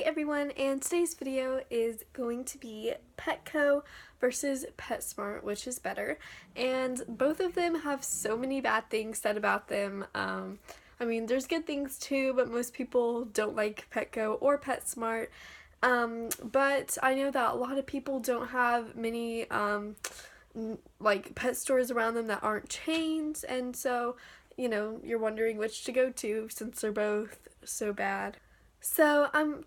Hey everyone, and today's video is going to be Petco versus PetSmart, which is better. And both of them have so many bad things said about them. I mean, there's good things too, but most people don't like Petco or PetSmart. But I know that a lot of people don't have many like pet stores around them that aren't chains, and so you're wondering which to go to since they're both so bad. So I'm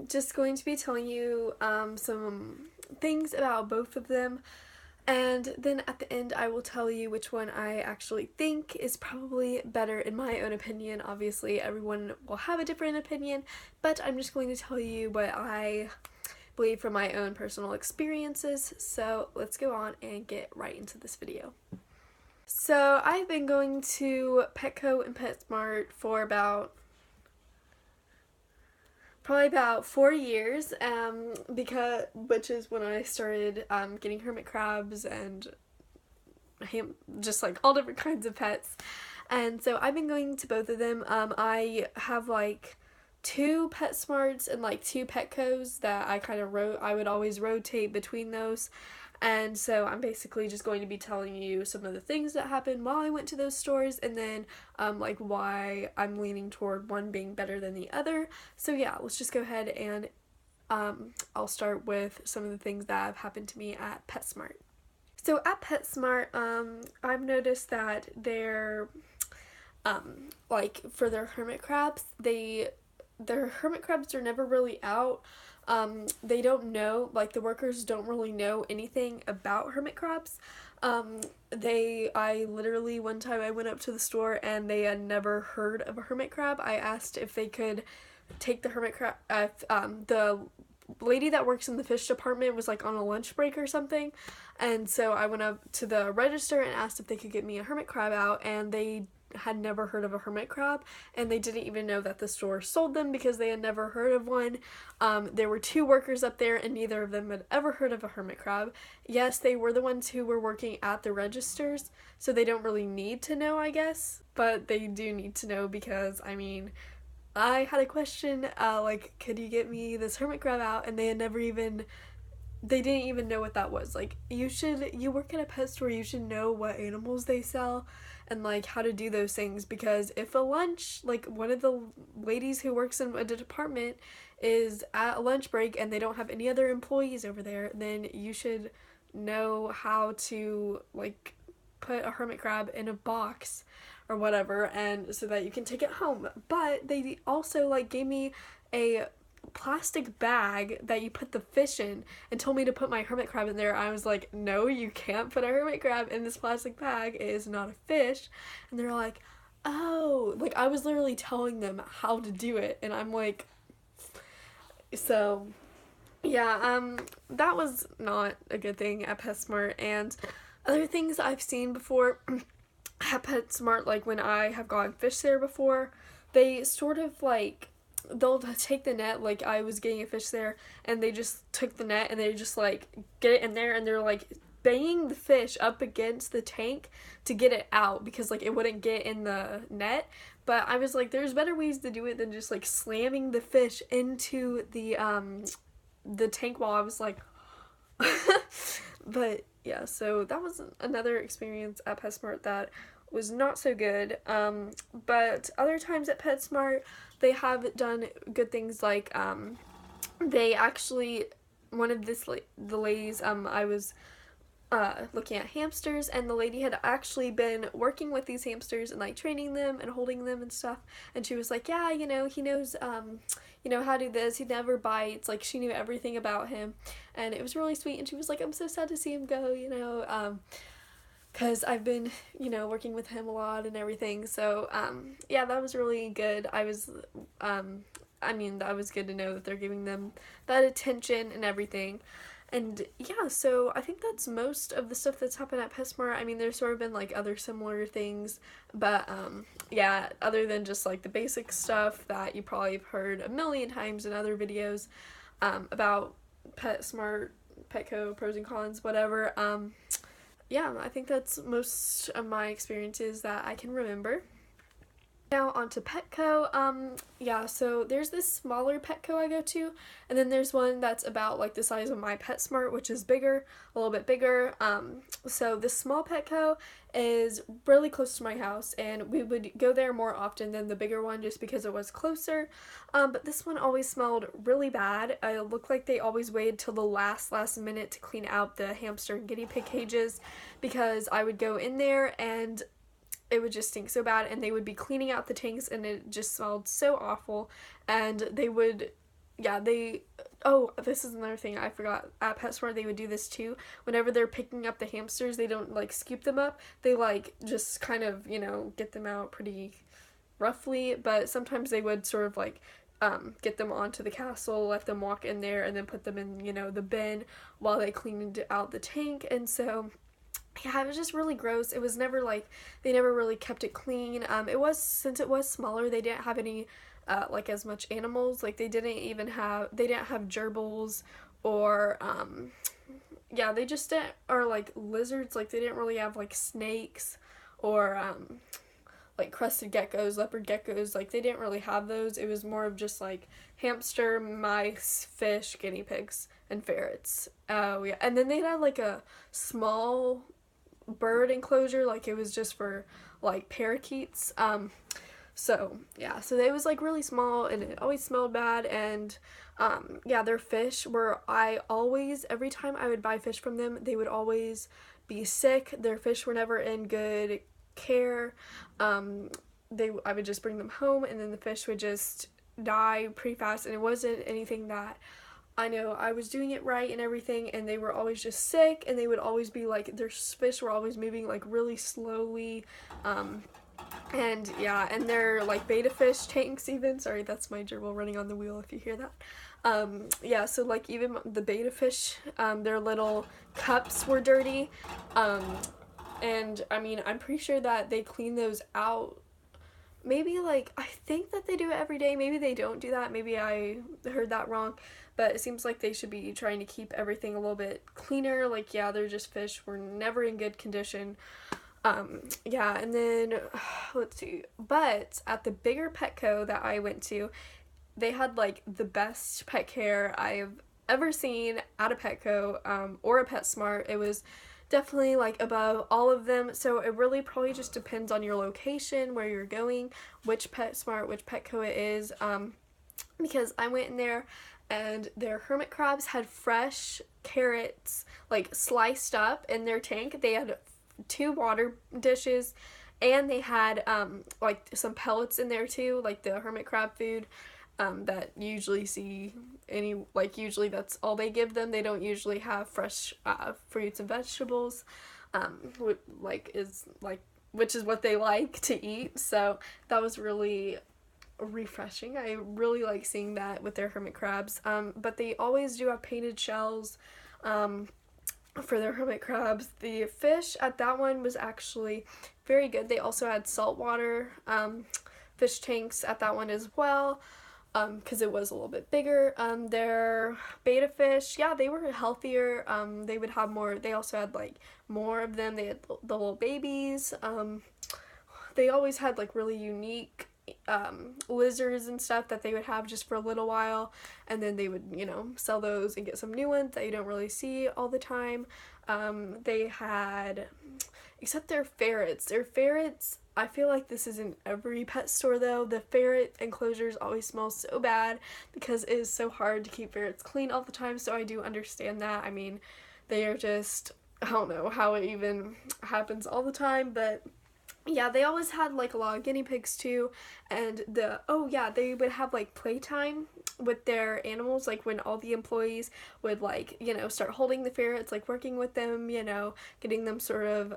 just going to be telling you some things about both of them, and then at the end I will tell you which one I actually think is probably better in my own opinion. Obviously everyone will have a different opinion, but I'm just going to tell you what I believe from my own personal experiences. So let's go on and get right into this video. So I've been going to Petco and PetSmart for probably about 4 years, which is when I started getting hermit crabs and just like all different kinds of pets. And so I've been going to both of them. I have like 2 PetSmarts and like 2 Petcos that I would always rotate between those. And so I'm basically just going to be telling you some of the things that happened while I went to those stores, and then like why I'm leaning toward one being better than the other. So yeah, let's just go ahead and I'll start with some of the things that have happened to me at PetSmart. So at PetSmart, I've noticed that they're like for their hermit crabs, their hermit crabs are never really out. They don't know, like the workers don't really know anything about hermit crabs. I literally, one time I went up to the store and they had never heard of a hermit crab. I asked if they could take the hermit crab, the lady that works in the fish department was like on a lunch break or something, and so I went up to the register and asked if they could get me a hermit crab out, and they had never heard of a hermit crab, and they didn't even know that the store sold them because they had never heard of one. There were 2 workers up there and neither of them had ever heard of a hermit crab. Yes, they were the ones who were working at the registers, so they don't really need to know, I guess, but they do need to know because, I mean, I had a question, like, could you get me this hermit crab out, and they didn't even know what that was. Like, you work at a pet store, you should know what animals they sell and like how to do those things, because if a lunch, like one of the ladies who works in a department is at a lunch break and they don't have any other employees over there, then you should know how to like put a hermit crab in a box or whatever, and so that you can take it home. But they also like gave me a plastic bag that you put the fish in and told me to put my hermit crab in there. I was like, no, you can't put a hermit crab in this plastic bag. It is not a fish. And they're like, oh, like I was literally telling them how to do it, and I'm like, so yeah, that was not a good thing at PetSmart. And other things I've seen before at PetSmart, like when I have gotten fish there before, they sort of like they'll take the net, like I was getting a fish there and they just took the net and they just like get it in there and they're like banging the fish up against the tank to get it out because like it wouldn't get in the net. But I was like, there's better ways to do it than just like slamming the fish into the tank while I was like but yeah, so that was another experience at PetSmart that was not so good. But other times at PetSmart, they have done good things, like they actually, one of the ladies, I was looking at hamsters, and the lady had actually been working with these hamsters and like training them and holding them and stuff, and she was like, yeah, he knows how to do this, he never bites, like she knew everything about him, and it was really sweet. And she was like, I'm so sad to see him go, because I've been, working with him a lot and everything. So, yeah, that was really good. That was good to know that they're giving them that attention and everything. And yeah, so I think that's most of the stuff that's happened at PetSmart. I mean, there's sort of been like other similar things, but yeah, other than just like the basic stuff that you probably have heard a million times in other videos about PetSmart, Petco, pros and cons, whatever. Yeah, I think that's most of my experiences that I can remember. Now onto Petco. Yeah, so there's this smaller Petco I go to, and then there's one that's about like the size of my PetSmart, which is bigger, a little bit bigger. So this small Petco is really close to my house, and we would go there more often than the bigger one just because it was closer. But this one always smelled really bad. It looked like they always waited till the last minute to clean out the hamster and guinea pig cages, because I would go in there and it would just stink so bad, and they would be cleaning out the tanks and it just smelled so awful. And they would, oh, this is another thing I forgot. At PetSmart they would do this too. Whenever they're picking up the hamsters, they don't like scoop them up, they like just kind of, get them out pretty roughly, but sometimes they would sort of like get them onto the castle, let them walk in there, and then put them in, the bin while they cleaned out the tank. And so yeah, it was just really gross. It was never like, they never really kept it clean. Since it was smaller, they didn't have any, like as much animals. Like they didn't have gerbils or, they just didn't, or like lizards. Like they didn't really have like snakes or, like crested geckos, leopard geckos. Like they didn't really have those. It was more of just like hamster, mice, fish, guinea pigs, and ferrets. Oh yeah, and then they had like a small bird enclosure, like it was just for like parakeets. So it was like really small, and it always smelled bad. And their fish were, every time I would buy fish from them, they would always be sick. Their fish were never in good care. I would just bring them home, and then the fish would just die pretty fast, and it wasn't anything that I know I was doing it right and everything, and they were always just sick, and they would always be like, their fish were always moving like really slowly, and their like betta fish tanks even, sorry, that's my gerbil running on the wheel if you hear that. So like even the betta fish, their little cups were dirty, and I mean, I'm pretty sure that they clean those out. Maybe, like, I think that they do it every day. Maybe they don't do that. Maybe I heard that wrong. But it seems like they should be trying to keep everything a little bit cleaner. Like, they're just fish. We're never in good condition. And then, let's see. But at the bigger Petco that I went to, they had, like, the best pet care I've ever seen at a Petco, or a PetSmart. It was definitely like above all of them. So it really probably just depends on your location, where you're going, which PetSmart, which Petco it is, because I went in there and their hermit crabs had fresh carrots like sliced up in their tank. They had 2 water dishes, and they had like some pellets in there too, like the hermit crab food that you usually see usually that's all they give them. They don't usually have fresh fruits and vegetables, which is what they like to eat. So that was really refreshing. I really like seeing that with their hermit crabs. But they always do have painted shells for their hermit crabs. The fish at that one was actually very good. They also had saltwater fish tanks at that one as well, because it was a little bit bigger. Their betta fish, they were healthier. They would have more, they also had like more of them. They had the little babies. They always had like really unique lizards and stuff that they would have just for a little while, and then they would, sell those and get some new ones that you don't really see all the time. They had, except their ferrets, I feel like this is in every pet store though, the ferret enclosures always smell so bad because it is so hard to keep ferrets clean all the time. So I do understand that. I mean, they are just, I don't know how it even happens all the time, but they always had like a lot of guinea pigs too. And they would have like playtime with their animals, like when all the employees would like, start holding the ferrets, like working with them, getting them sort of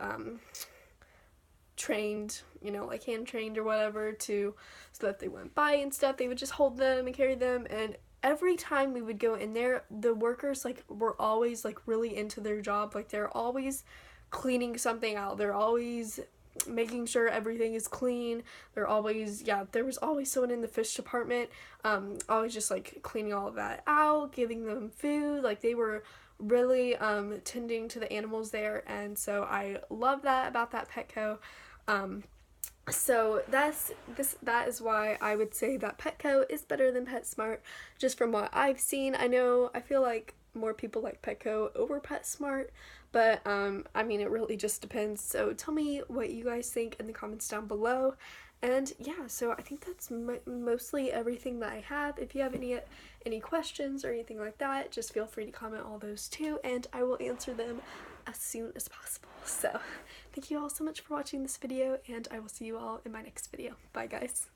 trained, like hand trained or whatever, so that they went by and stuff. They would just hold them and carry them, and every time we would go in there, the workers like were always like really into their job. Like they're always cleaning something out, they're always making sure everything is clean. They're always, there was always someone in the fish department, always just like cleaning all of that out, giving them food. Like they were really tending to the animals there, and so I love that about that Petco. So that is why I would say that Petco is better than PetSmart, just from what I've seen. I feel like more people like Petco over PetSmart, but I mean, it really just depends. So tell me what you guys think in the comments down below. And yeah, so I think that's mostly everything that I have. If you have any questions or anything like that, just feel free to comment all those too, and I will answer them as soon as possible. So thank you all so much for watching this video, and I will see you all in my next video. Bye guys.